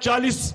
40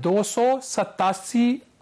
287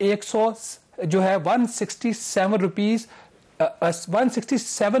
167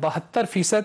72%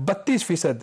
32%।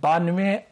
92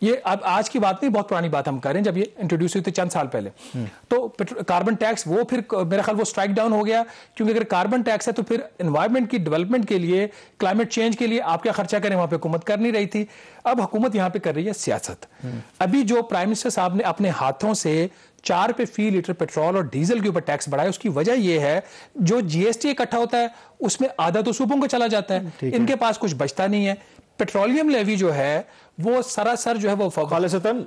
یہ اب آج کی بات نہیں, بہت پرانی بات ہم کر رہے ہیں, جب یہ انٹروڈیوس ہوئی تھی چند سال پہلے. تو کاربن ٹیکس وہ پھر میرا خیال وہ اسٹرائک ڈاؤن ہو گیا, کیونکہ اگر کاربن ٹیکس ہے تو پھر انوائرمنٹ کی ڈیولپمنٹ کے لیے, کلائمیٹ چینج کے لیے آپ کیا خرچہ کریں, وہاں پہ حکومت کر نہیں رہی تھی. اب حکومت یہاں پہ کر رہی ہے سیاست. ابھی جو پرائم منسٹر صاحب نے اپنے ہاتھوں سے 4 روپے فی لیٹر پیٹرول اور ڈیزل کے اوپر ٹیکس بڑھایا, اس کی وجہ یہ ہے جو جی ایس ٹی اکٹھا ہوتا ہے اس میں آدھا تو صوبوں کو چلا جاتا ہے, ان کے پاس کچھ بچتا نہیں ہے. پیٹرولیم لیوی جو ہے وہ سراسر جو ہے وہ خالصتاً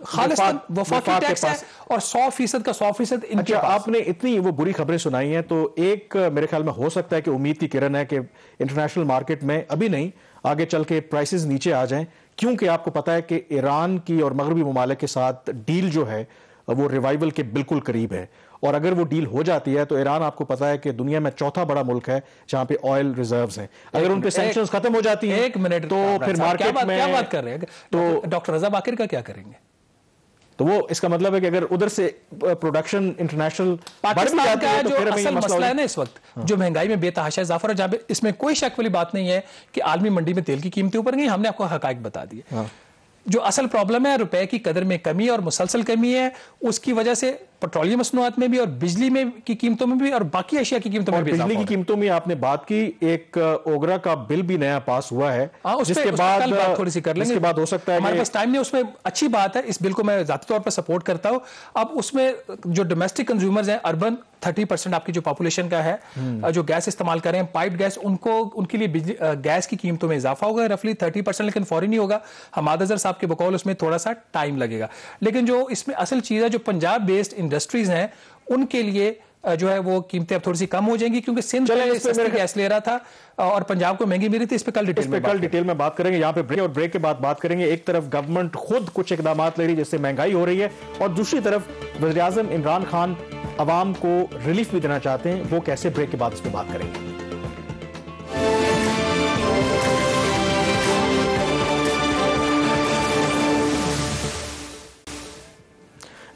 وفاقی ٹیکس ہے, اور 100% کا 100% ان کے پاس. آپ نے اتنی وہ بری خبریں سنائی ہیں, تو ایک میرے خیال میں ہو سکتا ہے کہ امید کی کرن ہے کہ انٹرنیشنل مارکیٹ میں ابھی نہیں, آگے چل کے پرائسز نیچے آ جائیں, کیونکہ آپ کو پتا ہے کہ ایران کی اور مغربی ممالک کے ساتھ ڈیل جو ہے وہ ریوائیول کے بالکل قریب ہے, اور اگر وہ ڈیل ہو جاتی ہے تو ایران آپ کو پتا ہے کہ دنیا میں چوتھا بڑا ملک ہے جہاں پہ آئل ریزروز ہیں. اگر ان پہ سینکشنز ختم ہو جاتی ہیں, ایک منٹ, تو پھر مارکیٹ میں کیا بات کر رہے ہیں, تو ڈاکٹر رضا باقر کا کیا کریں گے؟ تو وہ اس کا مطلب ہے کہ اگر ادھر سے پروڈکشن انٹرنیشنل پاکستان کا جو اصل مسئلہ ہے نا اس وقت, جو مہنگائی میں بے تحاشا اضافہ ہے, جہاں پہ اس میں کوئی شک والی بات نہیں ہے کہ عالمی منڈی میں تیل کی قیمتیں اوپر گئی, ہم نے آپ کو حقائق بتا دیے. جو اصل پرابلم ہے روپے کی قدر میں کمی اور مسلسل کمی ہے, اس کی وجہ سے پیٹرولیم مصنوعات میں بھی اور بجلی میں کی قیمتوں میں بھی اور باقی اشیاء کی قیمتوں میں بھی. بجلی کی قیمتوں میں آپ نے بات کی, ایک اوگرا کا بل بھی نیا پاس ہوا ہے, جس کے بعد تھوڑی سی کر لیں گے, اس کے بعد ہو سکتا ہے ہمارے پاس ٹائم نہیں. اس میں اچھی بات ہے, اس بل کو میں ذاتی طور پر سپورٹ کرتا ہوں. اب اس میں جو ڈومیسٹک کنزیومرز ہیں, اربن 30% آپ کی جو پاپولیشن کا ہے, جو گیس استعمال کر رہے ہیں پائپ گیس, ان کے لیے گیس کی قیمتوں میں اضافہ ہوگا رفلی 30%, لیکن فوری نہیں ہوگا. حماد اظہر صاحب کے بقول اس میں تھوڑا سا ٹائم لگے گا. لیکن جو اس میں اصل چیز ہے, جو پنجاب بیسڈ انڈسٹریز ہیں ان کے لیے جو ہے وہ قیمتیں اب تھوڑی سی کم ہو جائیں گی, کیونکہ سندھ سستی گیس لے رہا تھا اور پنجاب کو مہنگی ملی تھی. اس پہ کل ڈیٹیل میں بات کریں گے. یہاں پہ بریک, اور بریک کے بعد بات کریں گے. ایک طرف گورنمنٹ خود کچھ اقدامات لے رہی ہے جس سے مہنگائی ہو رہی ہے, اور دوسری طرف وزیر اعظم عمران خان عوام کو ریلیف بھی دینا چاہتے ہیں. وہ کیسے, بریک کے بعد اس پہ بات کریں گے.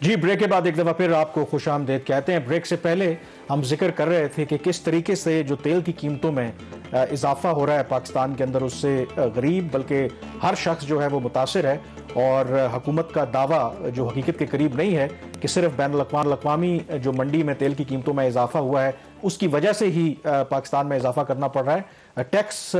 جی, بریک کے بعد ایک دفعہ پھر آپ کو خوش آمدید کہتے ہیں. بریک سے پہلے ہم ذکر کر رہے تھے کہ کس طریقے سے جو تیل کی قیمتوں میں اضافہ ہو رہا ہے پاکستان کے اندر, اس سے غریب بلکہ ہر شخص جو ہے وہ متاثر ہے, اور حکومت کا دعویٰ جو حقیقت کے قریب نہیں ہے کہ صرف بین الاقوامی جو منڈی میں تیل کی قیمتوں میں اضافہ ہوا ہے اس کی وجہ سے ہی پاکستان میں اضافہ کرنا پڑ رہا ہے. ٹیکس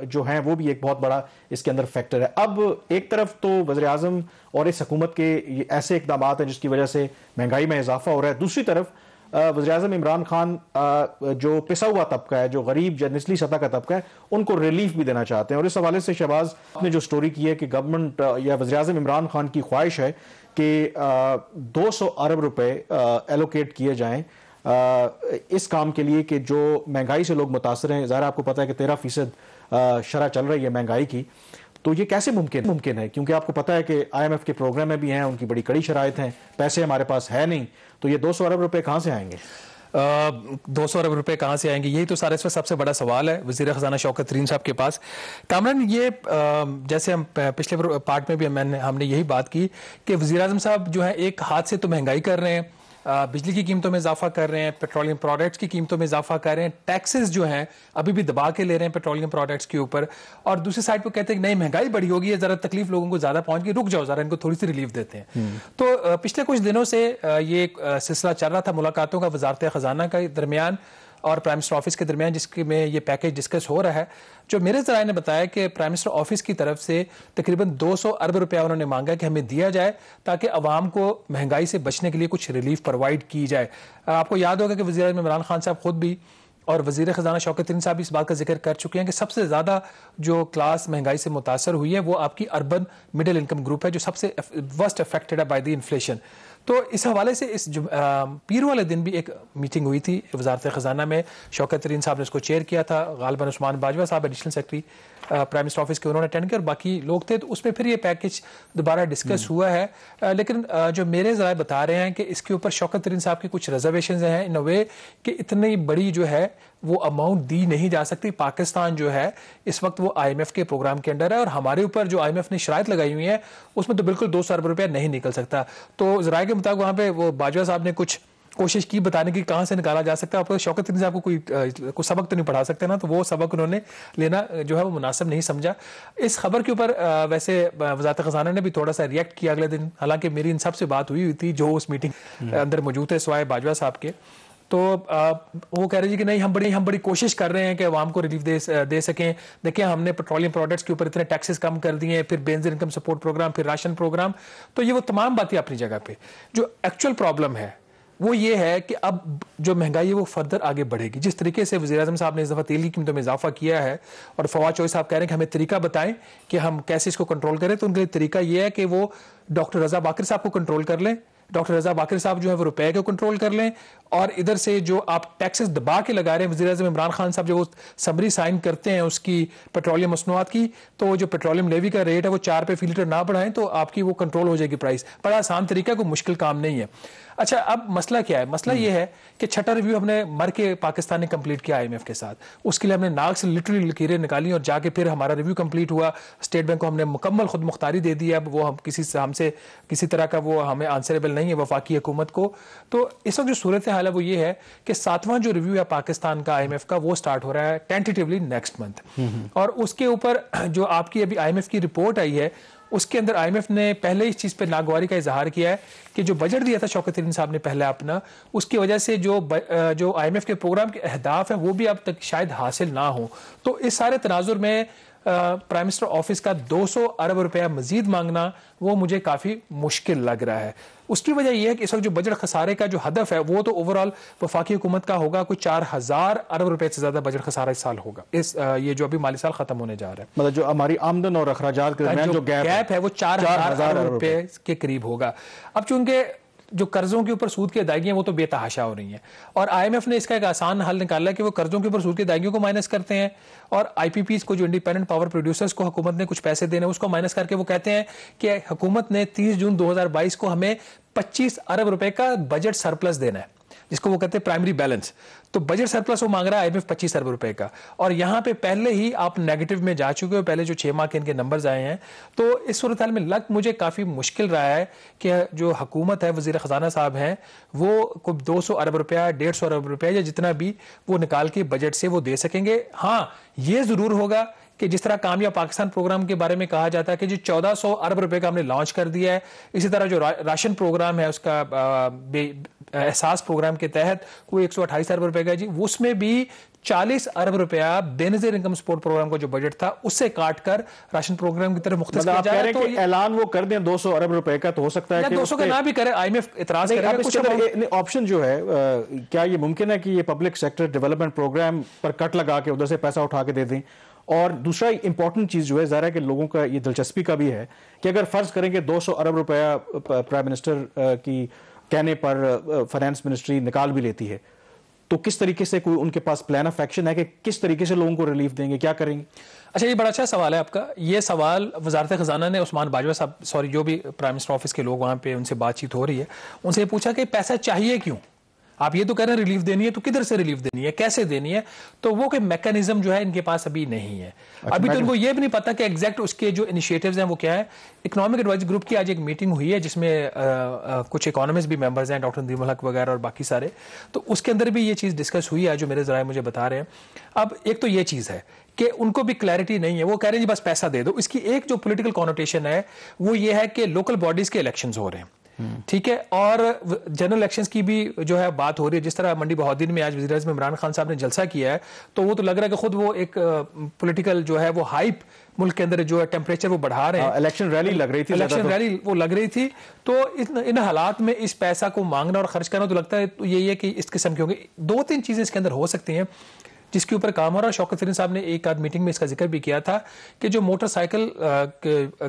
جو ہیں وہ بھی ایک بہت بڑا اس کے اندر فیکٹر ہے. اب ایک طرف تو وزیر اعظم اور اس حکومت کے ایسے اقدامات ہیں جس کی وجہ سے مہنگائی میں اضافہ ہو رہا ہے, دوسری طرف وزیر اعظم عمران خان جو پسا ہوا طبقہ ہے, جو غریب یا نچلی سطح کا طبقہ ہے, ان کو ریلیف بھی دینا چاہتے ہیں. اور اس حوالے سے شہباز نے جو سٹوری کی ہے کہ گورنمنٹ یا وزیر اعظم عمران خان کی خواہش ہے کہ 200 ارب روپے ایلوکیٹ کیے جائیں اس کام کے لیے کہ جو مہنگائی سے لوگ متاثر ہیں. ظاہر آپ کو پتا ہے کہ 13% شرح چل رہی ہے مہنگائی کی, تو یہ کیسے ممکن ہے, کیونکہ آپ کو پتا ہے کہ IMF کے پروگرام میں بھی ہیں, ان کی بڑی کڑی شرائط ہیں, پیسے ہمارے پاس ہے نہیں, تو یہ 200 ارب روپے کہاں سے آئیں گے؟ 200 ارب روپے کہاں سے آئیں گے, یہی تو سارے اس میں سب سے بڑا سوال ہے وزیر خزانہ شوکت ترین صاحب کے پاس. کامران, یہ جیسے ہم پچھلے پارٹ میں بھی ہم نے یہی بات کی کہ وزیر اعظم صاحب جو ہے ایک ہاتھ سے تو مہنگائی کر رہے ہیں, بجلی کی قیمتوں میں اضافہ کر رہے ہیں, پیٹرولیم پروڈکٹس کی قیمتوں میں اضافہ کر رہے ہیں, ٹیکسز جو ہیں ابھی بھی دبا کے لے رہے ہیں پیٹرولیم پروڈکٹس کے اوپر, اور دوسری سائڈ پہ کہتے ہیں کہ نہیں مہنگائی بڑی ہوگی, ذرا تکلیف لوگوں کو زیادہ پہنچ گئی, رک جاؤ ذرا, ان کو تھوڑی سی ریلیف دیتے ہیں. تو پچھلے کچھ دنوں سے یہ سلسلہ چل رہا تھا ملاقاتوں کا وزارت خزانہ کے درمیان اور پرائم منسٹر آفس کے درمیان, جس میں یہ پیکیج ڈسکس ہو رہا ہے. جو میرے ذرائع نے بتایا کہ پرائم منسٹر آفس کی طرف سے تقریباً 200 ارب روپیہ انہوں نے مانگا کہ ہمیں دیا جائے تاکہ عوام کو مہنگائی سے بچنے کے لیے کچھ ریلیف پرووائڈ کی جائے. آپ کو یاد ہوگا کہ وزیر اعظم عمران خان صاحب خود بھی اور وزیر خزانہ شوکت ترین صاحب بھی اس بات کا ذکر کر چکے ہیں کہ سب سے زیادہ جو کلاس مہنگائی سے متاثر ہوئی ہے وہ آپ کی اربن مڈل انکم گروپ ہے, جو سب سے ورسٹ افیکٹڈ ہے بائی دی انفلیشن. تو اس حوالے سے اس پیر والے دن بھی ایک میٹنگ ہوئی تھی وزارت خزانہ میں, شوکت ترین صاحب نے اس کو چیئر کیا تھا, غالباً عثمان باجوہ صاحب additional secretary prime minister office کے انہوں نے اٹینڈ کیا اور باقی لوگ تھے, تو اس میں پھر یہ پیکج دوبارہ ڈسکس ہوا ہے. لیکن جو میرے ذرائع بتا رہے ہیں کہ اس کے اوپر شوکت ترین صاحب کی کچھ ریزرویشنز ہیں ان اے وے کہ اتنی بڑی جو ہے وہ اماؤنٹ دی نہیں جا سکتی. پاکستان جو ہے اس وقت وہ IMF کے پروگرام کے انڈر ہے, اور ہمارے اوپر جو IMF نے شرائط لگائی ہوئی ہیں اس میں تو بالکل 200 ارب روپیہ نہیں نکل سکتا. تو ذرائع کے مطابق وہاں پہ وہ باجوہ صاحب نے کچھ کوشش کی بتانے کی کہاں سے نکالا جا سکتا ہے. آپ شوکت ترین صاحب کو کوئی سبق تو نہیں پڑھا سکتے نا, تو وہ سبق انہوں نے لینا جو ہے وہ مناسب نہیں سمجھا. اس خبر کے اوپر ویسے وزارت خزانہ نے بھی تھوڑا سا ریئیکٹ کیا اگلے دن, حالانکہ میری ان سب سے بات ہوئی تھی جو اس میٹنگ اندر موجود ہے سوائے باجوہ صاحب کے. تو وہ کہہ رہے ہیں کہ نہیں ہم بڑی کوشش کر رہے ہیں کہ عوام کو ریلیف دے سکیں. دیکھیں ہم نے پیٹرولیم پروڈکٹس کے اوپر اتنے ٹیکسز کم کر دیے ہیں, پھر بینزین انکم سپورٹ پروگرام, پھر راشن پروگرام. تو یہ وہ تمام باتیں اپنی جگہ پہ. جو ایکچوئل پرابلم ہے وہ یہ ہے کہ اب جو مہنگائی ہے وہ فردر آگے بڑھے گی. جس طریقے سے وزیر اعظم صاحب نے اس دفعہ تیل کی قیمتوں میں اضافہ کیا ہے اور فواد چوہدری صاحب کہہ رہے ہیں کہ ہمیں طریقہ بتائیں کہ ہم کیسے اس کو کنٹرول کریں, تو ان کا طریقہ یہ ہے کہ وہ ڈاکٹر رضا باقر صاحب کو کنٹرول کر لیں. ڈاکٹر رضا باقر صاحب جو ہے وہ روپے کو کنٹرول کر لیں, اور ادھر سے جو آپ ٹیکسز دبا کے لگا رہے ہیں, وزیر اعظم عمران خان صاحب جو وہ سمری سائن کرتے ہیں اس کی پیٹرولیم مصنوعات کی, تو جو پیٹرولیم لیوی کا ریٹ ہے وہ 4 روپے فی لیٹر نہ بڑھائیں تو آپ کی وہ کنٹرول ہو جائے گی پرائس. بڑا آسان طریقہ, کوئی مشکل کام نہیں ہے. اچھا اب مسئلہ کیا ہے؟ مسئلہ یہ ہے کہ چھٹا ریویو ہم نے مر کے پاکستان نے کمپلیٹ کیا IMF کے ساتھ. اس کے لیے ہم نے ناک سے لٹرلی لکیریں نکالی اور جا کے پھر ہمارا ریویو کمپلیٹ ہوا. اسٹیٹ بینک کو ہم نے مکمل خود مختاری دے دی ہے. اب وہ ہم سے کسی طرح کا وہ ہمیں آنسریبل نہیں ہے وفاقی حکومت کو. تو اس وقت جو صورتحال ہے وہ یہ ہے کہ 7واں جو ریویو ہے پاکستان کا IMF کا وہ سٹارٹ ہو رہا ہے ٹینٹیٹیولی نیکسٹ منتھ. اور اس کے اوپر جو آپ کی ابھی IMF کی رپورٹ آئی ہے اس کے اندر IMF نے پہلے اس چیز پہ ناگواری کا اظہار کیا ہے کہ جو بجٹ دیا تھا شوکت ترین صاحب نے پہلے اپنا, اس کی وجہ سے جو IMF کے پروگرام کے اہداف ہیں وہ بھی اب تک شاید حاصل نہ ہوں. تو اس سارے تناظر میں پرائم منسٹر آفس کا 200 ارب روپیہ مزید مانگنا وہ مجھے کافی مشکل لگ رہا ہے. اس کی وجہ یہ ہے کہ اس وقت جو بجٹ خسارے کا جو ہدف ہے وہ تو اوور آل وفاقی حکومت کا ہوگا, کوئی 4000 ارب روپے سے زیادہ بجٹ خسارہ اس سال ہوگا, یہ جو ابھی مالی سال ختم ہونے جا رہا ہے. مطلب جو ہماری آمدن اور اخراجات کے درمیان جو گیپ ہے وہ 4000 ارب روپے کے قریب ہوگا. اب چونکہ جو قرضوں کے اوپر سود کی ادائیگیاں وہ تو بے تحاشا ہو رہی ہیں, اور IMF نے اس کا ایک آسان حل نکالا کہ وہ قرضوں کے اوپر سود کی ادائیگیوں کو مائنس کرتے ہیں, اور IPPs کو جو انڈیپینڈنٹ پاور پروڈیوسرز کو حکومت نے کچھ پیسے دینے اس کو مائنس کر کے وہ کہتے ہیں کہ حکومت نے 30 جون 2022 کو ہمیں 25 ارب روپے کا بجٹ سرپلس دینا ہے, جس کو وہ کہتے ہیں پرائمری بیلنس. تو بجٹ سرپلس وہ مانگ رہا ہے IMF 25 ارب روپے کا, اور یہاں پہ پہلے ہی آپ نیگیٹو میں جا چکے ہو. پہلے جو 6 ماہ کے ان کے نمبرز آئے ہیں, تو اس صورتحال میں مجھے کافی مشکل رہا ہے کہ جو حکومت ہے, وزیر خزانہ صاحب ہیں, وہ کوئی 200 ارب روپیہ 150 ارب روپیہ یا جتنا بھی وہ نکال کے بجٹ سے وہ دے سکیں گے. ہاں یہ ضرور ہوگا کہ جس طرح کامیاب پاکستان پروگرام کے بارے میں کہا جاتا ہے کہ جو 1400 ارب روپے کا ہم نے لانچ کر دیا ہے, اسی طرح جو راشن پروگرام ہے اس کا احساس پروگرام کے تحت کوئی 128 ارب روپے کا جی, اس میں بھی 40 ارب روپیہ بے نظیر انکم سپورٹ پروگرام کا جو بجٹ تھا اس سے کاٹ کر راشن پروگرام کی طرف مختص کیا جائے. تو اعلان وہ کر دیں 200 ارب روپے کا, تو ہو سکتا ہے کہ 200 کا نہ بھی کرے, IMF اعتراض کرے گا. کچھ آپشن جو ہے, کیا یہ ممکن ہے کہ یہ پبلک سیکٹر ڈیولپمنٹ پروگرام پر کٹ لگا کے ادھر سے پیسہ اٹھا کے دے دیں؟ اور دوسرا امپورٹنٹ چیز جو ہے, ظاہر ہے کہ لوگوں کا یہ دلچسپی کا بھی ہے کہ اگر فرض کریں کہ 200 ارب روپیہ پرائم منسٹر کی کہنے پر فائنانس منسٹری نکال بھی لیتی ہے, تو کس طریقے سے کوئی ان کے پاس پلان آف ایکشن ہے کہ کس طریقے سے لوگوں کو ریلیف دیں گے, کیا کریں گے؟ اچھا, یہ بڑا اچھا سوال ہے آپ کا. یہ سوال وزارت خزانہ نے عثمان باجوہ صاحب جو بھی پرائم منسٹر آفس کے لوگ وہاں پہ ان سے بات چیت ہو رہی ہے, ان سے یہ پوچھا کہ پیسہ چاہیے کیوں؟ آپ یہ تو کہہ رہے ہیں ریلیف دینی ہے, تو کدھر سے ریلیف دینی ہے, کیسے دینی ہے؟ تو وہ کہ میکانزم جو ہے ان کے پاس ابھی نہیں ہے. ابھی تو ان کو یہ بھی نہیں پتا کہ ایگزیکٹ اس کے جو انیشیٹوز ہیں وہ کیا ہے. اکنامک ایڈوائزری گروپ کی آج ایک میٹنگ ہوئی ہے جس میں کچھ اکانومسٹ بھی ممبرز ہیں, ڈاکٹر ندیم الحق وغیرہ اور باقی سارے, تو اس کے اندر بھی یہ چیز ڈسکس ہوئی ہے جو میرے ذرائع مجھے بتا رہے ہیں. اب ایک تو یہ چیز ہے کہ ان کو بھی کلیئرٹی نہیں ہے, وہ کہہ رہے ہیں جی بس پیسہ دے دو. اس کی ایک جو پولیٹیکل کانوٹیشن ہے وہ یہ ہے کہ لوکل باڈیز کے الیکشنز ہو رہے ہیں, ٹھیک ہے, اور جنرل الیکشنز کی بھی جو ہے بات ہو رہی ہے. جس طرح منڈی بہودین میں آج وزیر اعظم عمران خان صاحب نے جلسہ کیا ہے, تو وہ تو لگ رہا ہے کہ خود وہ ایک پولیٹیکل جو ہے وہ ہائپ ملک کے اندر جو ہے ٹیمپریچر وہ بڑھا رہے ہیں. الیکشن ریلی لگ رہی تھی, الیکشن ریلی وہ لگ رہی تھی. تو ان حالات میں اس پیسہ کو مانگنا اور خرچ کرنا تو لگتا ہے یہی ہے کہ اس قسم کی ہوں گی. 2-3 چیزیں اس کے اندر ہو سکتی ہیں جس کے اوپر کام ہو رہا ہے. شوکت ترین صاحب نے ایک آدھ میٹنگ میں اس کا ذکر بھی کیا تھا کہ جو موٹر سائیکل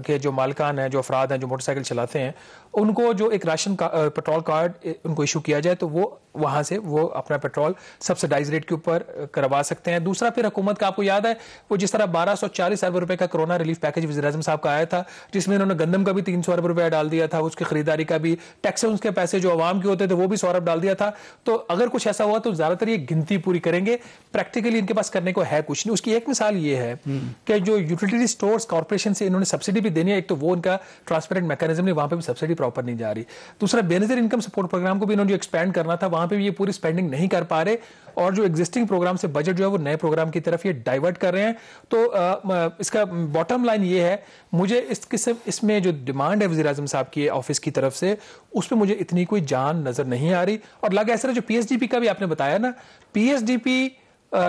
کے جو مالکان ہیں, جو افراد ہیں جو موٹر سائیکل چلاتے ہیں, ان کو جو ایک راشن پیٹرول کارڈ ان کو ایشو کیا جائے, تو وہ وہاں سے وہ اپنا پیٹرول سبسڈائز ریٹ کے اوپر کروا سکتے ہیں. دوسرا پھر حکومت کا آپ کو یاد ہے وہ جس طرح 1240 ارب روپے کا کرونا ریلیف پیکج وزیر اعظم صاحب کا آیا تھا, جس میں انہوں نے گندم کا بھی 300 ارب روپیہ ڈال دیا تھا, اس کی خریداری کا بھی, ٹیکسز کے پیسے جو عوام کے ہوتے تھے وہ بھی 100 ارب ڈال دیا تھا. تو اگر کچھ ایسا ہوا تو زیادہ تر یہ گنتی پوری کریں گے, پریکٹیکلی ان کے پاس کرنے کو ہے کچھ نہیں. اس کی ایک مثال یہ ہے کہ جو یوٹیلیٹی اسٹورز کارپوریشن سے انہوں نے سبسڈی بھی دینی ہے, ایک تو وہ ان کا ٹرانسپیرنٹ میکانزم نہیں, وہاں پہ بھی سبسڈی پراپر نہیں جا رہی. دوسرا بے نظیر انکم سپورٹ پروگرام کو بھی انہوں نے جو ایکسپینڈ کرنا تھا وہاں پہ بھی یہ پوری اسپینڈنگ نہیں کر پا رہے, اور جو ایگزسٹنگ پروگرام سے بجٹ جو ہے وہ نئے پروگرام کی طرف یہ ڈائیورٹ کر رہے ہیں. تو اس کا باٹم لائن یہ ہے, مجھے اس میں جو ڈیمانڈ ہے وزیر اعظم صاحب کی آفس کی طرف سے, اس پہ مجھے اتنی کوئی جان نظر نہیں آ رہی. اور لگا ایسا جو پی ایس ڈی پی کا بھی آپ نے بتایا نا, پی ایس ڈی پی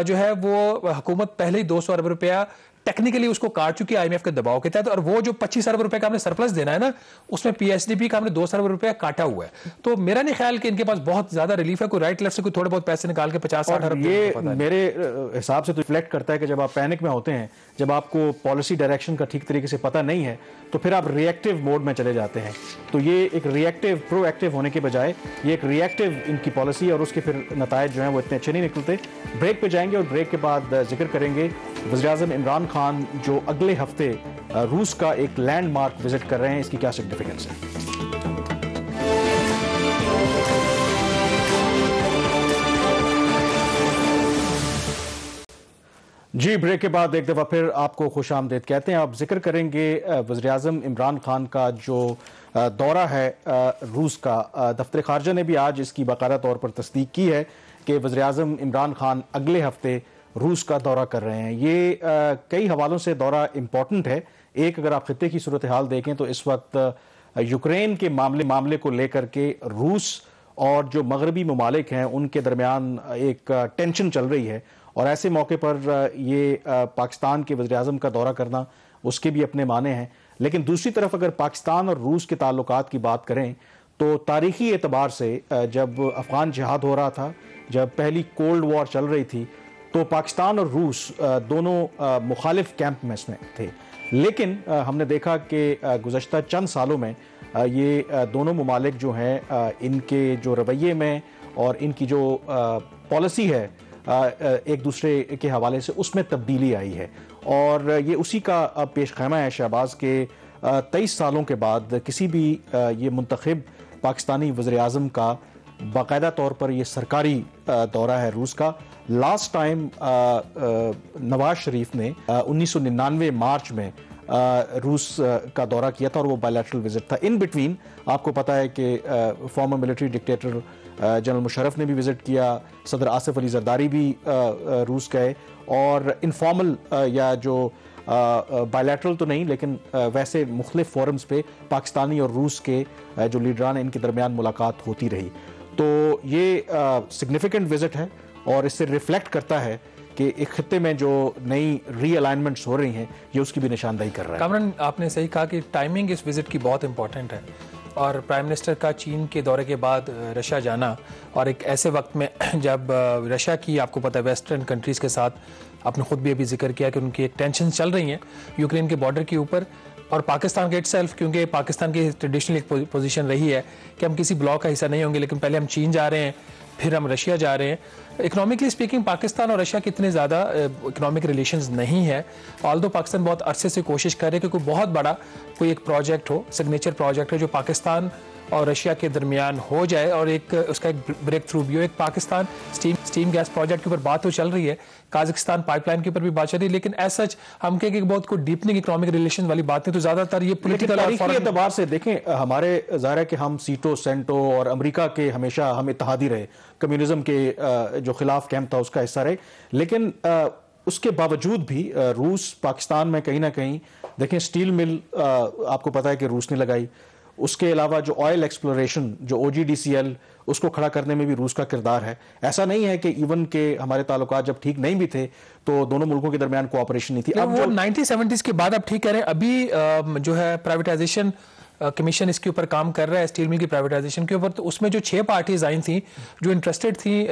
جو ہے وہ حکومت پہلے ہی 200 ارب روپیہ ٹیکنیکلی اس کو کاٹ چکی ہے آئی ایم ایف کے دباؤ کے تحت, اور وہ جو 25 ارب روپے کا ہم نے سرپلس دینا ہے نا, اس میں پی ایس ڈی پی کا ہم نے 200 ارب روپیہ کاٹا ہوا ہے. تو میرا نہیں خیال کہ ان کے پاس بہت زیادہ ریلیف ہے, کوئی رائٹ لیفٹ سے کوئی تھوڑے بہت پیسے نکال کے 50-60 ارب. یہ میرے حساب سے تو ریفلیکٹ کرتا ہے کہ جب آپ پینک میں ہوتے ہیں, جب آپ کو پالیسی ڈائریکشن کا ٹھیک طریقے سے پتہ نہیں ہے, تو پھر آپ ری ایکٹیو موڈ میں چلے جاتے ہیں. تو یہ ایک ری ایکٹیو پرو ایکٹیو ہونے کے بجائے یہ ایک ری ایکٹیو ان کی پالیسی ہے, اور اس کے پھر نتائج جو ہیں وہ اتنے اچھے نہیں نکلتے. بریک پہ جائیں گے اور بریک کے بعد ذکر کریں گے وزیر اعظم عمران خان جو اگلے ہفتے روس کا ایک لینڈ مارک وزٹ کر رہے ہیں, اس کی کیا سگنیفیکنس ہے. جی بریک کے بعد ایک دفعہ پھر آپ کو خوش آمدید کہتے ہیں. آپ ذکر کریں گے وزیر اعظم عمران خان کا جو دورہ ہے روس کا. دفتر خارجہ نے بھی آج اس کی باقاعدہ طور پر تصدیق کی ہے کہ وزیر اعظم عمران خان اگلے ہفتے روس کا دورہ کر رہے ہیں. یہ کئی حوالوں سے دورہ امپورٹنٹ ہے. ایک اگر آپ خطے کی صورتحال دیکھیں تو اس وقت یوکرین کے معاملے کو لے کر کے روس اور جو مغربی ممالک ہیں ان کے درمیان ایک ٹینشن چل رہی ہے, اور ایسے موقع پر یہ پاکستان کے وزیر اعظم کا دورہ کرنا اس کے بھی اپنے معنی ہیں. لیکن دوسری طرف اگر پاکستان اور روس کے تعلقات کی بات کریں تو تاریخی اعتبار سے جب افغان جہاد ہو رہا تھا, جب پہلی کولڈ وار چل رہی تھی, تو پاکستان اور روس دونوں مخالف کیمپ میں اس میں تھے. لیکن ہم نے دیکھا کہ گزشتہ چند سالوں میں یہ دونوں ممالک جو ہیں ان کے جو رویے میں اور ان کی جو پالیسی ہے ایک دوسرے کے حوالے سے, اس میں تبدیلی آئی ہے. اور یہ اسی کا پیش خیمہ ہے شہباز کے 23 سالوں کے بعد کسی بھی یہ منتخب پاکستانی وزیر اعظم کا باقاعدہ طور پر یہ سرکاری دورہ ہے روس کا. لاسٹ ٹائم نواز شریف نے 1999 مارچ میں روس کا دورہ کیا تھا, اور وہ بائیلیٹرل وزٹ تھا. ان بٹوین آپ کو پتا ہے کہ former military dictator general Musharraf نے بھی وزٹ کیا, صدر آصف علی زرداری بھی روس گئے, اور انفارمل یا جو بائیلیٹرل تو نہیں لیکن ویسے مختلف فورمز پہ پاکستانی اور روس کے جو لیڈران ہیں ان کے درمیان ملاقات ہوتی رہی. تو یہ سگنیفیکنٹ وزٹ ہے, اور اس سے ریفلیکٹ کرتا ہے کہ ایک خطے میں جو نئی ری الائنمنٹس ہو رہی ہیں یہ اس کی بھی نشاندہی کر رہا ہے. کامران آپ نے صحیح کہا کہ ٹائمنگ اس وزٹ کی بہت امپورٹنٹ ہے, اور پرائم منسٹر کا چین کے دورے کے بعد رشیا جانا, اور ایک ایسے وقت میں جب رشیا کی آپ کو پتہ ہے ویسٹرن کنٹریز کے ساتھ آپ نے خود بھی ابھی ذکر کیا کہ ان کی ایک ٹینشن چل رہی ہیں یوکرین کے بارڈر کے اوپر, اور پاکستان کے اٹ سیلف, کیونکہ پاکستان کی ٹریڈیشنل ایک پوزیشن رہی ہے کہ ہم کسی بلاک کا حصہ نہیں ہوں گے, لیکن پہلے ہم چین جا رہے ہیں پھر ہم رشیا جا رہے ہیں. اکنامکلی اسپیکنگ پاکستان اور رشیا کے اتنے زیادہ اکنامک ریلیشنز نہیں ہے, آلدو پاکستان بہت عرصے سے کوشش کر رہے ہیں کہ کوئی بہت بڑا کوئی ایک پروجیکٹ ہو, سگنیچر پروجیکٹ ہے جو پاکستان اور رشیا کے درمیان ہو جائے, اور ایک اس کا ایک بریک تھرو بھی ہو. ایک پاکستان اسٹیم گیس پروجیکٹ کے اوپر بات تو چل رہی ہے, قازقستان پائپ لائن کے اوپر بھی بات چل رہی ہے, لیکن ایز سچ ہم کہیں کہ بہت کوئی ڈیپننگ اکنامک ریلیشن والی باتیں تو زیادہ تر یہ پولیٹیکل اعتبار سے دیکھیں ہمارے ظاہر ہے کہ ہم سیٹو سینٹو اور امریکہ کے ہمیشہ ہم اتحادی رہے, کمیونزم کے جو خلاف کیمپ تھا اس کا حصہ رہے, لیکن اس کے باوجود بھی روس پاکستان میں کہیں نہ کہیں دیکھیں اسٹیل مل آپ کو پتا ہے کہ روس نے لگائی, اس کے علاوہ جو آئل ایکسپلوریشن جو OGDCL اس کو کھڑا کرنے میں بھی روس کا کردار ہے. ایسا نہیں ہے کہ ایون کہ ہمارے تعلقات جب ٹھیک نہیں بھی تھے تو دونوں ملکوں کے درمیان کوآپریشن نہیں تھی. اب وہ 1970s کے بعد اب ٹھیک کہہ رہے ہیں, ابھی جو ہے پرائیویٹائزیشن کمیشن اس کے اوپر کام کر رہا ہے اسٹیل مل کی پرائیویٹائزیشن کے اوپر, تو اس میں جو 6 پارٹیز آئی تھیں جو انٹرسٹڈ تھیں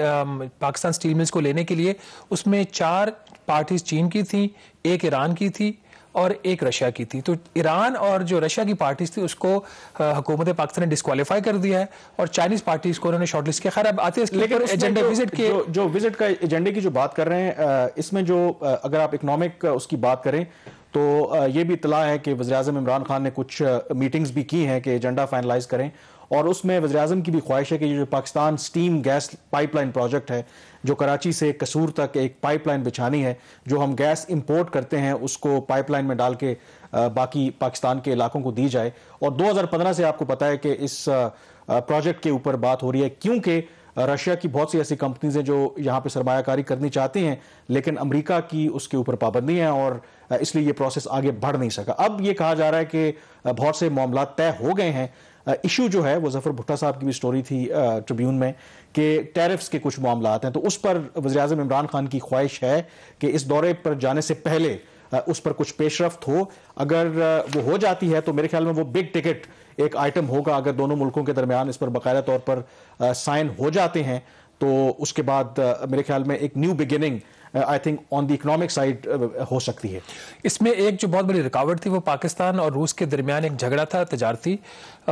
پاکستان اسٹیل ملز کو لینے کے لیے, اس میں 4 پارٹیز چین کی تھیں, 1 ایران کی تھی, اور ایک رشیا کی تھی. تو ایران اور جو رشیا کی پارٹیز تھی اس کو حکومت پاکستان نے ڈسکوالیفائی کر دیا ہے اور چائنیز پارٹیز کو انہوں نے شارٹ لسٹ کیا. خیر اب آتے ہیں لیکن ایجنڈے وزٹ کے جو وزٹ کا ایجنڈے کی جو بات کر رہے ہیں اس میں جو اگر آپ اکنامک اس کی بات کریں تو یہ بھی اطلاع ہے کہ وزیراعظم عمران خان نے کچھ میٹنگز بھی کی ہیں کہ ایجنڈا فائنلائز کریں, اور اس میں وزیراعظم کی بھی خواہش ہے کہ یہ جو Pakistan steam gas pipeline project ہے جو کراچی سے قصور تک ایک پائپ لائن بچھانی ہے, جو ہم گیس امپورٹ کرتے ہیں اس کو پائپ لائن میں ڈال کے باقی پاکستان کے علاقوں کو دی جائے. اور 2015 سے آپ کو پتا ہے کہ اس پروجیکٹ کے اوپر بات ہو رہی ہے کیونکہ رشیا کی بہت سی ایسی کمپنیز ہیں جو یہاں پہ سرمایہ کاری کرنی چاہتی ہیں لیکن امریکہ کی اس کے اوپر پابندی ہیں اور اس لیے یہ پروسیس آگے بڑھ نہیں سکا. اب یہ کہا جا رہا ہے کہ بہت سے معاملات طے ہو گئے ہیں. ایشو جو ہے وہ ظفر بھٹا صاحب کی بھی سٹوری تھی ٹریبیون میں کہ ٹیرفز کے کچھ معاملات ہیں, تو اس پر وزیراعظم عمران خان کی خواہش ہے کہ اس دورے پر جانے سے پہلے اس پر کچھ پیش رفت ہو. اگر وہ ہو جاتی ہے تو میرے خیال میں وہ بگ ٹکٹ ایک آئٹم ہوگا. اگر دونوں ملکوں کے درمیان اس پر باقاعدہ طور پر سائن ہو جاتے ہیں تو اس کے بعد میرے خیال میں ایک new beginning I think on the economic side ہو سکتی ہے. اس میں ایک جو بہت بڑی رکاوٹ تھی وہ پاکستان اور روس کے درمیان ایک جھگڑا تھا تجارتی,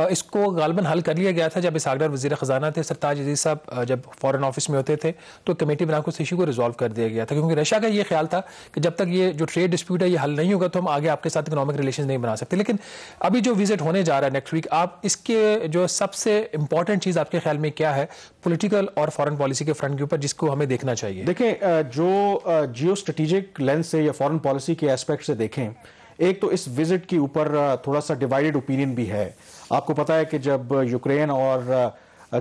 اس کو غالباً حل کر لیا گیا تھا جب اسحاق ڈار وزیر خزانہ تھے. سرتاج عزیز صاحب جب فورن آفس میں ہوتے تھے تو کمیٹی بنا کے اس ایشو کو ریزالو کر دیا گیا تھا کیونکہ رشیا کا یہ خیال تھا کہ جب تک یہ جو ٹریڈ ڈسپیوٹ ہے یہ حل نہیں ہوگا تو ہم آگے آپ کے ساتھ اکنامک ریلیشن نہیں بنا سکتے. لیکن ابھی جو وزٹ ہونے جا رہا ہے نیکسٹ ویک, آپ اس کے جو سب سے امپورٹنٹ چیز آپ کے خیال میں کیا ہے پولیٹیکل اور فارن پالیسی کے فرنٹ کے اوپر جس کو ہمیں دیکھنا چاہیے؟ دیکھیں جو جیو اسٹریٹجک لینس سے یا فارن پالیسی کے ایسپیکٹ سے دیکھیں, ایک تو اس وزٹ کے اوپر تھوڑا سا ڈیوائیڈڈ اوپینین بھی ہے. آپ کو پتا ہے کہ جب یوکرین اور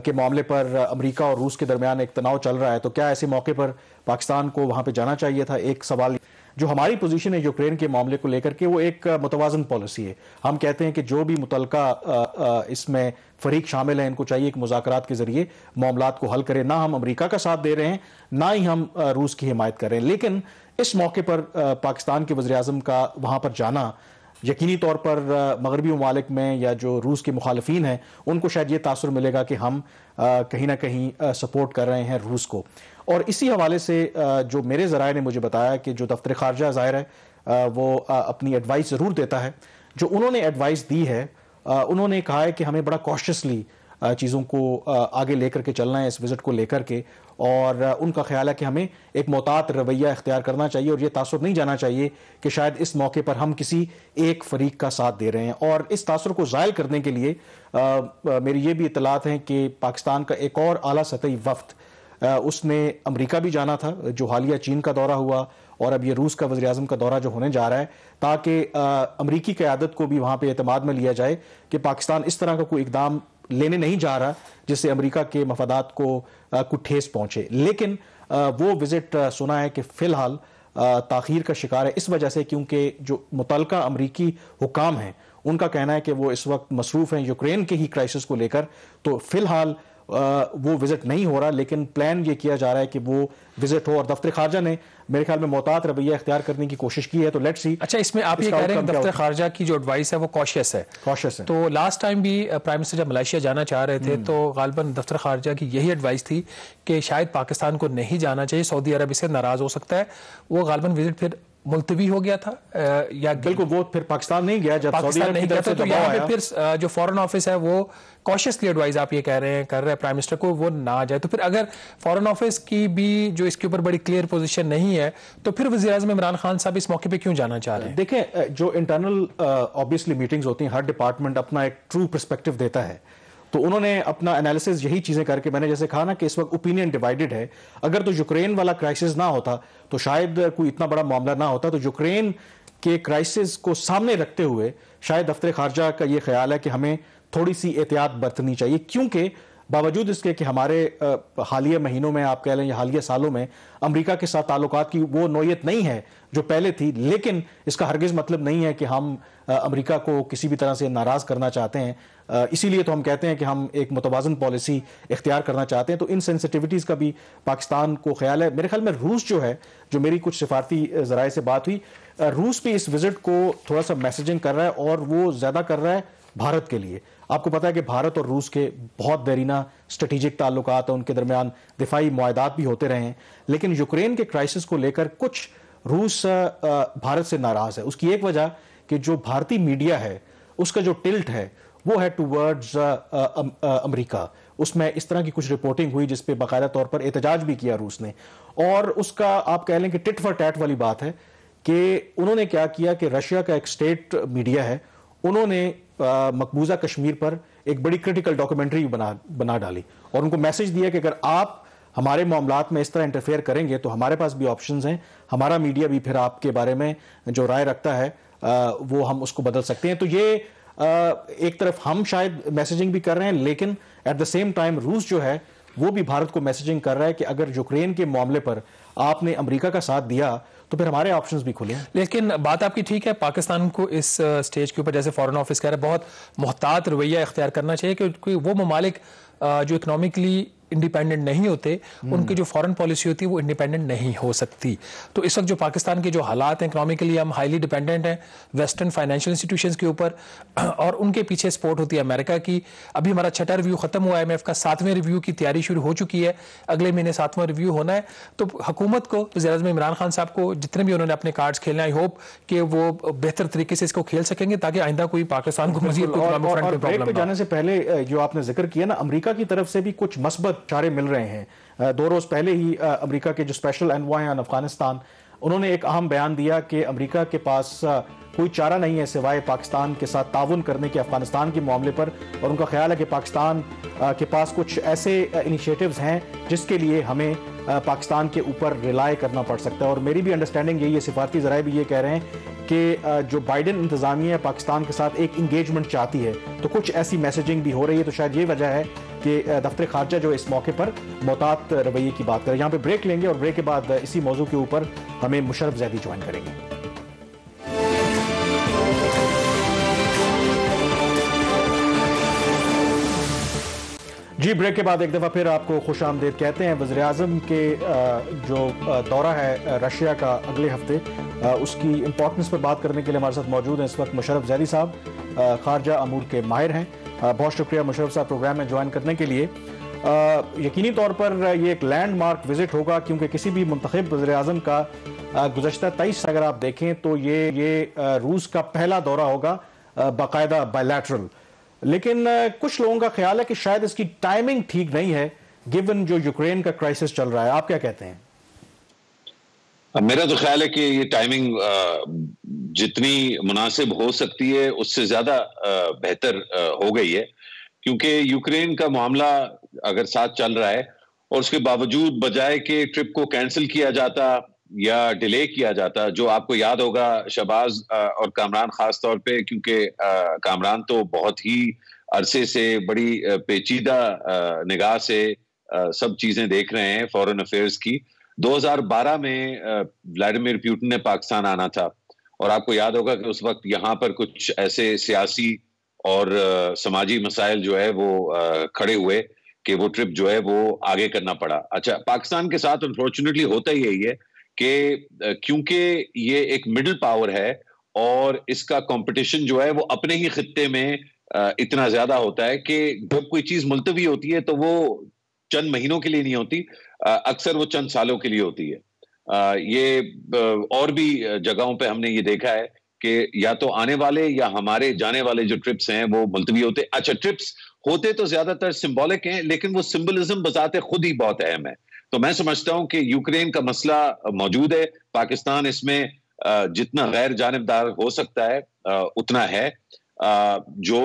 کے معاملے پر امریکہ اور روس کے درمیان ایک تناؤ چل رہا ہے تو کیا ایسے موقع پر پاکستان کو وہاں پہ جانا چاہیے تھا. ایک سوال جو ہماری پوزیشن ہے یوکرین کے معاملے کو لے کر کے وہ ایک متوازن پالیسی ہے. ہم کہتے ہیں کہ جو بھی متعلقہ اس میں فریق شامل ہیں ان کو چاہیے کہ مذاکرات کے ذریعے معاملات کو حل کریں. نہ ہم امریکہ کا ساتھ دے رہے ہیں نہ ہی ہم روس کی حمایت کر رہے ہیں, لیکن اس موقع پر پاکستان کے وزیراعظم کا وہاں پر جانا یقینی طور پر مغربی ممالک میں یا جو روس کے مخالفین ہیں ان کو شاید یہ تاثر ملے گا کہ ہم کہیں نہ کہیں سپورٹ کر رہے ہیں روس کو. اور اسی حوالے سے جو میرے ذرائع نے مجھے بتایا کہ جو دفتر خارجہ ظاہر ہے وہ اپنی ایڈوائس ضرور دیتا ہے. جو انہوں نے ایڈوائس دی ہے انہوں نے کہا ہے کہ ہمیں بڑا کوششلی چیزوں کو آگے لے کر کے چلنا ہے اس وزٹ کو لے کر کے, اور ان کا خیال ہے کہ ہمیں ایک محتاط رویہ اختیار کرنا چاہیے اور یہ تاثر نہیں جانا چاہیے کہ شاید اس موقع پر ہم کسی ایک فریق کا ساتھ دے رہے ہیں. اور اس تاثر کو زائل کرنے کے لیے میری یہ بھی اطلاعات ہیں کہ پاکستان کا ایک اور اعلیٰ سطحی وفد اس نے امریکہ بھی جانا تھا جو حالیہ چین کا دورہ ہوا, اور اب یہ روس کا وزیراعظم کا دورہ جو ہونے جا رہا ہے تاکہ امریکی قیادت کو بھی وہاں پہ اعتماد میں لیا جائے کہ پاکستان اس طرح کا کوئی اقدام لینے نہیں جا رہا جس سے امریکہ کے مفادات کو کچھ ٹھیس پہنچے. لیکن وہ وزٹ سنا ہے کہ فی الحال تاخیر کا شکار ہے اس وجہ سے کیونکہ جو متعلقہ امریکی حکام ہیں ان کا کہنا ہے کہ وہ اس وقت مصروف ہیں یوکرین کے ہی کرائسس کو لے کر, تو فی الحال وہ وزٹ نہیں ہو رہا. لیکن پلان یہ کیا جا رہا ہے کہ وہ وزٹ ہو, اور دفتر خارجہ نے میرے خیال میں محتاط رویہ اختیار کرنے کی کوشش کی ہے. تو لیٹس سی. اچھا, اس میں آپ یہ کہہ رہے ہیں دفتر خارجہ کی جو ایڈوائس ہے وہ کوشیس ہے. تو لاسٹ ٹائم بھی پرائم منسٹر جب ملائیشیا جانا چاہ رہے تھے تو غالباً دفتر خارجہ کی یہی ایڈوائس تھی کہ شاید پاکستان کو نہیں جانا چاہیے, سعودی عرب اس سے ناراض ہو سکتا ہے. وہ غالباً وزٹ پھر ملتوی ہو گیا تھا یا بالکل وہ پھر پاکستان نہیں گیا, جب پاکستان نہیں گیا تو یہاں پہ پھر جو فورن آفس ہے وہ کوشیسلی ایڈوائز آپ یہ کہہ رہے ہیں کر رہے ہیں پرائم منسٹر کو وہ نہ جائے. تو پھر اگر فورن آفس کی بھی جو اس کے اوپر بڑی کلیئر پوزیشن نہیں ہے تو پھر وزیر اعظم عمران خان صاحب اس موقع پہ کیوں جانا چاہ رہے ہیں؟ دیکھیں جو انٹرنل آبویسلی میٹنگز ہوتی ہیں ہر ڈپارٹمنٹ اپنا ایک ٹرو پرسپیکٹو دیتا ہے, تو انہوں نے اپنا انالیسز یہی چیزیں کر کے, میں نے جیسے کہا نا کہ اس وقت اوپینین ڈیوائیڈڈ ہے. اگر تو یوکرین والا کرائسس نہ ہوتا تو شاید کوئی اتنا بڑا معاملہ نہ ہوتا. تو یوکرین کے کرائسس کو سامنے رکھتے ہوئے شاید دفتر خارجہ کا یہ خیال ہے کہ ہمیں تھوڑی سی احتیاط برتنی چاہیے, کیونکہ باوجود اس کے کہ ہمارے حالیہ مہینوں میں آپ کہہ لیں یا حالیہ سالوں میں امریکہ کے ساتھ تعلقات کی وہ نوعیت نہیں ہے جو پہلے تھی, لیکن اس کا ہرگز مطلب نہیں ہے کہ ہم امریکہ کو کسی بھی طرح سے ناراض کرنا چاہتے ہیں. اسی لیے تو ہم کہتے ہیں کہ ہم ایک متوازن پالیسی اختیار کرنا چاہتے ہیں. تو ان سینسٹیوٹیز کا بھی پاکستان کو خیال ہے. میرے خیال میں روس جو ہے, جو میری کچھ سفارتی ذرائع سے بات ہوئی, روس بھی اس وزٹ کو تھوڑا سا میسیجنگ کر رہا ہے اور وہ زیادہ کر رہا ہے بھارت کے لیے. آپ کو پتا ہے کہ بھارت اور روس کے بہت دیرینہ اسٹریٹجک تعلقات ہیں, ان کے درمیان دفاعی معاہدات بھی ہوتے رہے ہیں, لیکن یوکرین کے کرائسس کو لے کر کچھ روس بھارت سے ناراض ہے. اس کی ایک وجہ کہ جو بھارتی میڈیا ہے اس کا جو ٹلٹ ہے وہ ہے ٹوورڈز امریکہ. اس میں اس طرح کی کچھ رپورٹنگ ہوئی جس پہ باقاعدہ طور پر احتجاج بھی کیا روس نے, اور اس کا آپ کہہ لیں کہ ٹٹ فار ٹیٹ والی بات ہے کہ انہوں نے کیا کیا کہ رشیا کا ایک سٹیٹ میڈیا ہے, انہوں نے مقبوضہ کشمیر پر ایک بڑی کرٹیکل ڈاکومنٹری بنا ڈالی اور ان کو میسج دیا کہ اگر آپ ہمارے معاملات میں اس طرح انٹرفیئر کریں گے تو ہمارے پاس بھی آپشنز ہیں, ہمارا میڈیا بھی پھر آپ کے بارے میں جو رائے رکھتا ہے وہ ہم اس کو بدل سکتے ہیں. تو یہ ایک طرف ہم شاید میسیجنگ بھی کر رہے ہیں, لیکن ایٹ دا سیم ٹائم روس جو ہے وہ بھی بھارت کو میسیجنگ کر رہا ہے کہ اگر یوکرین کے معاملے پر آپ نے امریکہ کا ساتھ دیا تو پھر ہمارے آپشنز بھی کھلے ہیں. لیکن بات آپ کی ٹھیک ہے, پاکستان کو اس سٹیج کے اوپر جیسے فارن آفس کہہ رہا ہے بہت محتاط رویہ اختیار کرنا چاہیے, کیونکہ وہ ممالک جو اکنامکلی انڈیپینڈنٹ نہیں ہوتے ان کی جو فارن پالیسی ہوتی ہے وہ انڈیپینڈنٹ نہیں ہو سکتی. تو اس وقت جو پاکستان کے جو حالات ہیں اکنامکلی, ہم ہائیلی ڈیپینڈنٹ ہیں ویسٹرن فائنینشیل انسٹیٹیوشنز کے اوپر اور ان کے پیچھے سپورٹ ہوتی ہے امریکہ کی. ابھی ہمارا 6واں ریویو ختم ہوا ہے, IMF کا 7ویں ریویو کی تیاری شروع ہو چکی ہے, اگلے مہینے 7واں ریویو ہونا ہے. تو حکومت کو, وزیر اعظم عمران خان صاحب کو جتنے بھی انہوں نے اپنے کارڈز کھیلنا, آئی ہوپ کہ وہ بہتر طریقے سے اس کو کھیل سکیں گے تاکہ آئندہ کوئی پاکستان کو مزید بریک پہ جانے سے پہلے جو آپ نے ذکر کیا نا, امریکہ کی طرف سے بھی کچھ مثبت اشارے مل رہے ہیں. 2 روز پہلے ہی امریکہ کے جو اسپیشل انوائے ہیں افغانستان, انہوں نے ایک اہم بیان دیا کہ امریکہ کے پاس کوئی چارہ نہیں ہے سوائے پاکستان کے ساتھ تعاون کرنے کے افغانستان کے معاملے پر, اور ان کا خیال ہے کہ پاکستان کے پاس کچھ ایسے انیشیٹوز ہیں جس کے لیے ہمیں پاکستان کے اوپر ریلائی کرنا پڑ سکتا ہے. اور میری بھی انڈرسٹینڈنگ یہی ہے, سفارتی ذرائع بھی یہ کہہ رہے ہیں کہ جو بائیڈن انتظامیہ پاکستان کے ساتھ ایک انگیجمنٹ چاہتی ہے تو کچھ ایسی میسیجنگ بھی ہو رہی ہے. تو شاید یہ وجہ ہے کہ دفتر خارجہ جو اس موقع پر محتاط رویے کی بات کرے. یہاں پہ بریک لیں گے اور بریک کے بعد اسی موضوع کے اوپر ہمیں مشرف زیدی جوائن کریں گے. جی, بریک کے بعد ایک دفعہ پھر آپ کو خوش آمدید کہتے ہیں. وزیر اعظم کے جو دورہ ہے رشیا کا اگلے ہفتے, اس کی امپورٹنس پر بات کرنے کے لیے ہمارے ساتھ موجود ہیں اس وقت مشرف زیدی صاحب, خارجہ امور کے ماہر ہیں. بہت شکریہ مشرف صاحب پروگرام میں جوائن کرنے کے لیے. یقینی طور پر یہ ایک لینڈ مارک وزٹ ہوگا کیونکہ کسی بھی منتخب وزیر اعظم کا گزشتہ 23 اگر آپ دیکھیں تو یہ روس کا پہلا دورہ ہوگا باقاعدہ بائیلیٹرل. لیکن کچھ لوگوں کا خیال ہے کہ شاید اس کی ٹائمنگ ٹھیک نہیں ہے گیون جو یوکرین کا کرائسس چل رہا ہے. آپ کیا کہتے ہیں؟ میرا تو خیال ہے کہ یہ ٹائمنگ جتنی مناسب ہو سکتی ہے اس سے زیادہ بہتر ہو گئی ہے, کیونکہ یوکرین کا معاملہ اگر ساتھ چل رہا ہے اور اس کے باوجود بجائے کہ ٹرپ کو کینسل کیا جاتا یا ڈیلے کیا جاتا, جو آپ کو یاد ہوگا شہباز اور کامران خاص طور پہ, کیونکہ کامران تو بہت ہی عرصے سے بڑی پیچیدہ نگاہ سے سب چیزیں دیکھ رہے ہیں فورن افیئرز کی. 2012 میں ولاڈیمیر پیوٹن نے پاکستان آنا تھا اور آپ کو یاد ہوگا کہ اس وقت یہاں پر کچھ ایسے سیاسی اور سماجی مسائل جو ہے وہ کھڑے ہوئے کہ وہ ٹرپ جو ہے وہ آگے کرنا پڑا. اچھا, پاکستان کے ساتھ انفارچونیٹلی ہوتا یہی ہے کہ کیونکہ یہ ایک مڈل پاور ہے اور اس کا کمپٹیشن جو ہے وہ اپنے ہی خطے میں اتنا زیادہ ہوتا ہے کہ جب کوئی چیز ملتوی ہوتی ہے تو وہ چند مہینوں کے لیے نہیں ہوتی, اکثر وہ چند سالوں کے لیے ہوتی ہے. یہ اور بھی جگہوں پہ ہم نے یہ دیکھا ہے کہ یا تو آنے والے یا ہمارے جانے والے جو ٹرپس ہیں وہ ملتوی ہوتے. اچھا, ٹرپس ہوتے تو زیادہ تر سمبولک ہیں لیکن وہ سمبلزم بذات خود ہی بہت اہم ہے. تو میں سمجھتا ہوں کہ یوکرین کا مسئلہ موجود ہے, پاکستان اس میں جتنا غیر جانبدار ہو سکتا ہے اتنا ہے. جو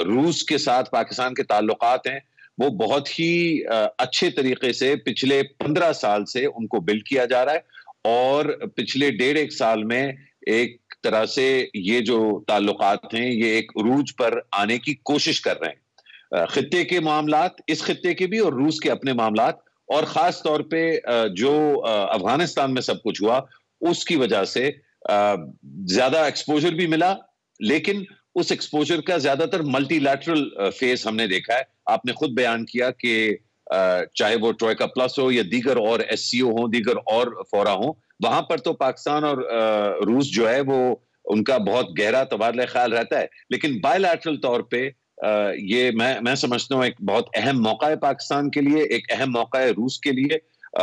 روس کے ساتھ پاکستان کے تعلقات ہیں وہ بہت ہی اچھے طریقے سے پچھلے 15 سال سے ان کو بلڈ کیا جا رہا ہے اور پچھلے 1.5 سال میں ایک طرح سے یہ جو تعلقات ہیں یہ ایک عروج پر آنے کی کوشش کر رہے ہیں. خطے کے معاملات, اس خطے کے بھی اور روس کے اپنے معاملات, اور خاص طور پہ جو افغانستان میں سب کچھ ہوا اس کی وجہ سے زیادہ ایکسپوجر بھی ملا, لیکن اس ایکسپوجر کا زیادہ تر ملٹی لیٹرل فیس ہم نے دیکھا ہے. آپ نے خود بیان کیا کہ چاہے وہ ٹروئکا پلس ہو یا دیگر اور ایس سی او ہوں, دیگر اور فورا ہوں, وہاں پر تو پاکستان اور روس جو ہے وہ ان کا بہت گہرا تبادلہ خیال رہتا ہے. لیکن بائی لیٹرل طور پہ یہ میں سمجھتا ہوں ایک بہت اہم موقع ہے پاکستان کے لیے, ایک اہم موقع ہے روس کے لیے.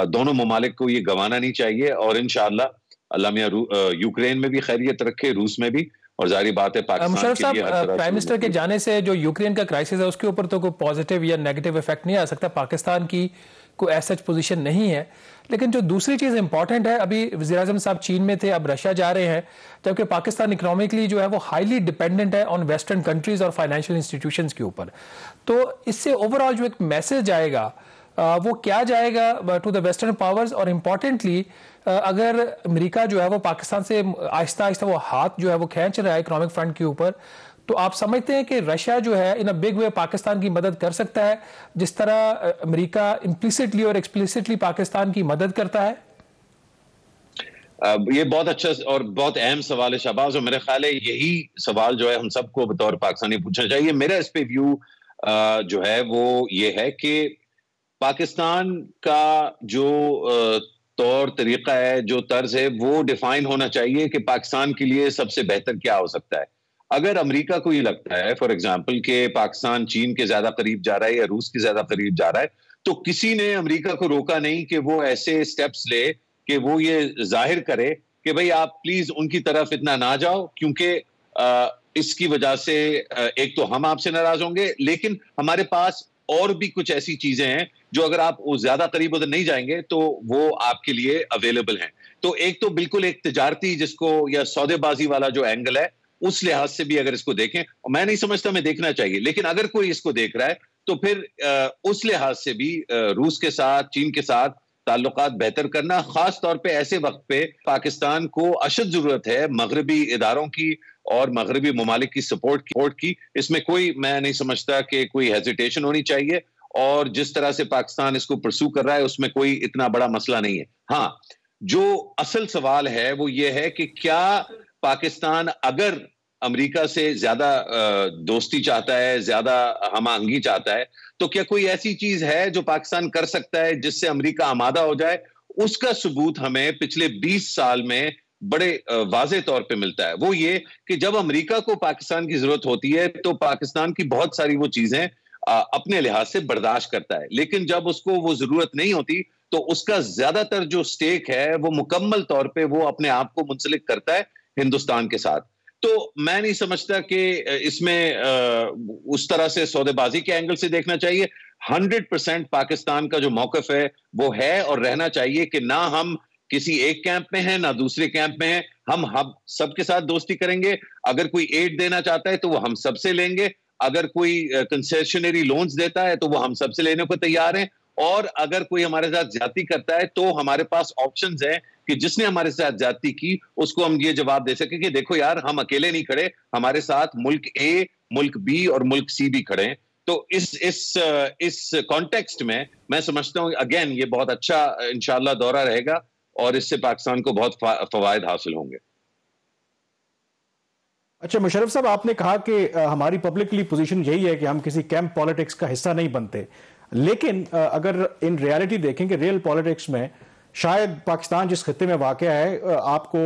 دونوں ممالک کو یہ گنوانا نہیں چاہیے اور انشاءاللہ اللہ میاں یوکرین میں بھی خیریت رکھے, روس میں بھی, اور ظاہری بات ہے پاکستان مشرف کے لیے ہر صاحب, طرح پرائم منسٹر کے جانے سے جو یوکرین کا کرائسس ہے اس کے اوپر تو کوئی پازیٹیو یا نیگیٹو افیکٹ نہیں آ سکتا, پاکستان کی کوئی ایس سچ پوزیشن نہیں ہے. لیکن جو دوسری چیز امپورٹنٹ ہے, ابھی وزیر اعظم صاحب چین میں تھے, اب رشیا جا رہے ہیں, جبکہ پاکستان اکنامکلی جو ہے وہ ہائیلی ڈیپینڈنٹ ہے آن ویسٹرن کنٹریز اور فائنینشیل انسٹیٹیوشنز کے اوپر. تو اس سے اوور آل جو ایک میسج جائے گا وہ کیا جائے گا ٹو دا ویسٹرن پاورز, اور امپورٹنٹلی اگر امریکہ جو ہے وہ پاکستان سے آہستہ آہستہ وہ ہاتھ جو ہے وہ کھینچ رہا ہے اکنامک فرنٹ کے اوپر, تو آپ سمجھتے ہیں کہ رشیا جو ہے ان اے بگ وے پاکستان کی مدد کر سکتا ہے جس طرح امریکہ امپلیسٹلی اور ایکسپلیسٹلی پاکستان کی مدد کرتا ہے؟ یہ بہت اچھا اور بہت اہم سوال ہے شہباز, اور میرے خیال ہے یہی سوال جو ہے ہم سب کو بطور پاکستانی پوچھنا چاہیے. میرا اس پہ ویو جو ہے وہ یہ ہے کہ پاکستان کا جو طور طریقہ ہے, جو طرز ہے, وہ ڈیفائن ہونا چاہیے کہ پاکستان کے لیے سب سے بہتر کیا ہو سکتا ہے. اگر امریکہ کو یہ لگتا ہے فار ایگزامپل کہ پاکستان چین کے زیادہ قریب جا رہا ہے یا روس کے زیادہ قریب جا رہا ہے, تو کسی نے امریکہ کو روکا نہیں کہ وہ ایسے سٹیپس لے کہ وہ یہ ظاہر کرے کہ بھئی آپ پلیز ان کی طرف اتنا نہ جاؤ, کیونکہ اس کی وجہ سے ایک تو ہم آپ سے ناراض ہوں گے, لیکن ہمارے پاس اور بھی کچھ ایسی چیزیں ہیں جو اگر آپ زیادہ قریب ادھر نہیں جائیں گے تو وہ آپ کے لیے اویلیبل ہیں. تو ایک تو بالکل ایک تجارتی جس کو یا سودے بازی والا جو اینگل ہے, اس لحاظ سے بھی اگر اس کو دیکھیں, میں نہیں سمجھتا میں دیکھنا چاہیے, لیکن اگر کوئی اس کو دیکھ رہا ہے تو پھر اس لحاظ سے بھی روس کے ساتھ, چین کے ساتھ تعلقات بہتر کرنا, خاص طور پہ ایسے وقت پہ پاکستان کو اشد ضرورت ہے مغربی اداروں کی اور مغربی ممالک کی سپورٹ کی. اس میں کوئی, میں نہیں سمجھتا کہ کوئی ہیزیٹیشن ہونی چاہیے, اور جس طرح سے پاکستان اس کو پرسو کر رہا ہے اس میں کوئی اتنا بڑا مسئلہ نہیں ہے. ہاں, جو اصل سوال ہے وہ یہ ہے کہ کیا پاکستان اگر امریکہ سے زیادہ دوستی چاہتا ہے, زیادہ ہم آہنگی چاہتا ہے, تو کیا کوئی ایسی چیز ہے جو پاکستان کر سکتا ہے جس سے امریکہ آمادہ ہو جائے؟ اس کا ثبوت ہمیں پچھلے 20 سال میں بڑے واضح طور پہ ملتا ہے. وہ یہ کہ جب امریکہ کو پاکستان کی ضرورت ہوتی ہے تو پاکستان کی بہت ساری وہ چیزیں اپنے لحاظ سے برداشت کرتا ہے, لیکن جب اس کو وہ ضرورت نہیں ہوتی تو اس کا زیادہ تر جو سٹیک ہے وہ مکمل طور پہ وہ اپنے آپ کو منسلک کرتا ہے ہندوستان کے ساتھ. تو میں نہیں سمجھتا کہ اس میں اس طرح سے سودے بازی کے اینگل سے دیکھنا چاہیے. 100% پاکستان کا جو موقف ہے وہ ہے اور رہنا چاہیے کہ نہ ہم کسی ایک کیمپ میں ہیں نہ دوسرے کیمپ میں ہیں, ہم سب کے ساتھ دوستی کریں گے. اگر کوئی ایڈ دینا چاہتا ہے تو وہ ہم سب سے لیں گے, اگر کوئی کنسیشنری لونز دیتا ہے تو وہ ہم سب سے لینے کو تیار ہیں, اور اگر کوئی ہمارے ساتھ زیادتی کرتا ہے تو ہمارے پاس آپشنز ہیں کہ جس نے ہمارے ساتھ زیادتی کی اس کو ہم یہ جواب دے سکیں کہ دیکھو یار, ہم اکیلے نہیں کھڑے, ہمارے ساتھ ملک اے, ملک بی اور ملک سی بھی کھڑے ہیں. تو اس کانٹیکسٹ میں سمجھتا ہوں اگین یہ بہت اچھا انشاءاللہ دورہ رہے گا اور اس سے پاکستان کو بہت فوائد حاصل ہوں گے. اچھا مشرف صاحب, آپ نے کہا کہ ہماری پبلکلی پوزیشن یہی ہے کہ ہم کسی کیمپ پالیٹکس کا حصہ نہیں بنتے, لیکن اگر ان ریالٹی دیکھیں کہ ریئل پالیٹکس میں شاید پاکستان جس خطے میں واقع ہے آپ کو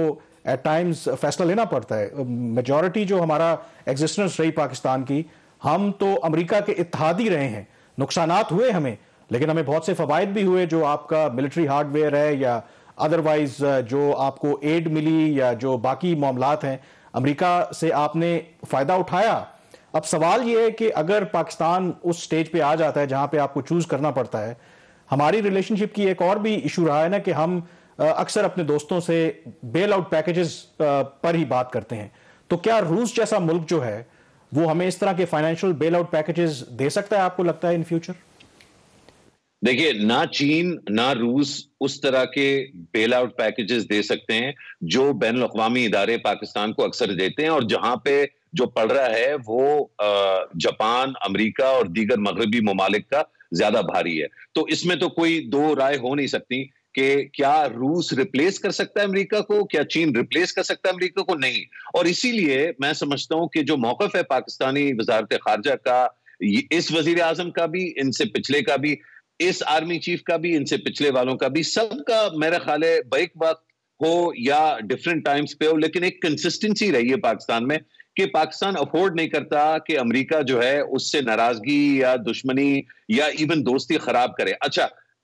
ایٹ ٹائمز فیصلہ لینا پڑتا ہے. میجورٹی جو ہمارا ایگزسٹنس رہی پاکستان کی, ہم تو امریکہ کے اتحادی رہے ہیں, نقصانات ہوئے ہمیں, لیکن ہمیں بہت سے فوائد بھی ہوئے, جو آپ کا ملٹری ہارڈ ویئر ہے یا ادروائز جو آپ کو ایڈ ملی یا جو باقی معاملات ہیں, امریکہ سے آپ نے فائدہ اٹھایا. اب سوال یہ ہے کہ اگر پاکستان اس سٹیج پہ آ جاتا ہے جہاں پہ آپ کو چوز کرنا پڑتا ہے, ہماری ریلیشن شپ کی ایک اور بھی ایشو رہا ہے نا کہ ہم اکثر اپنے دوستوں سے بیل آؤٹ پیکیجز پر ہی بات کرتے ہیں, تو کیا روس جیسا ملک جو ہے وہ ہمیں اس طرح کے فائنینشیل بیل آؤٹ پیکیجز دے سکتا ہے, آپ کو لگتا ہے ان فیوچر؟ دیکھیے, نہ چین نہ روس اس طرح کے بیل آؤٹ پیکیجز دے سکتے ہیں جو بین الاقوامی ادارے پاکستان کو اکثر دیتے ہیں, اور جہاں پہ جو پڑ رہا ہے وہ جاپان, امریکہ اور دیگر مغربی ممالک کا زیادہ بھاری ہے. تو اس میں تو کوئی دو رائے ہو نہیں سکتی کہ کیا روس ریپلیس کر سکتا ہے امریکہ کو, کیا چین ریپلیس کر سکتا ہے امریکہ کو, نہیں. اور اسی لیے میں سمجھتا ہوں کہ جو موقف ہے پاکستانی وزارت خارجہ کا, اس وزیر اعظم کا بھی, ان سے پچھلے کا بھی, اس آرمی چیف کا بھی, ان سے پچھلے والوں کا بھی, سب کا میرا خیال ہے بیک وقت ہو یا ڈفرینٹ ٹائمز پہ ہو, لیکن ایک کنسسٹنسی رہی ہے پاکستان میں کہ پاکستان افورڈ نہیں کرتا کہ امریکہ جو ہے اس سے ناراضگی یا دشمنی یا ایون دوستی خراب کرے. اچھا,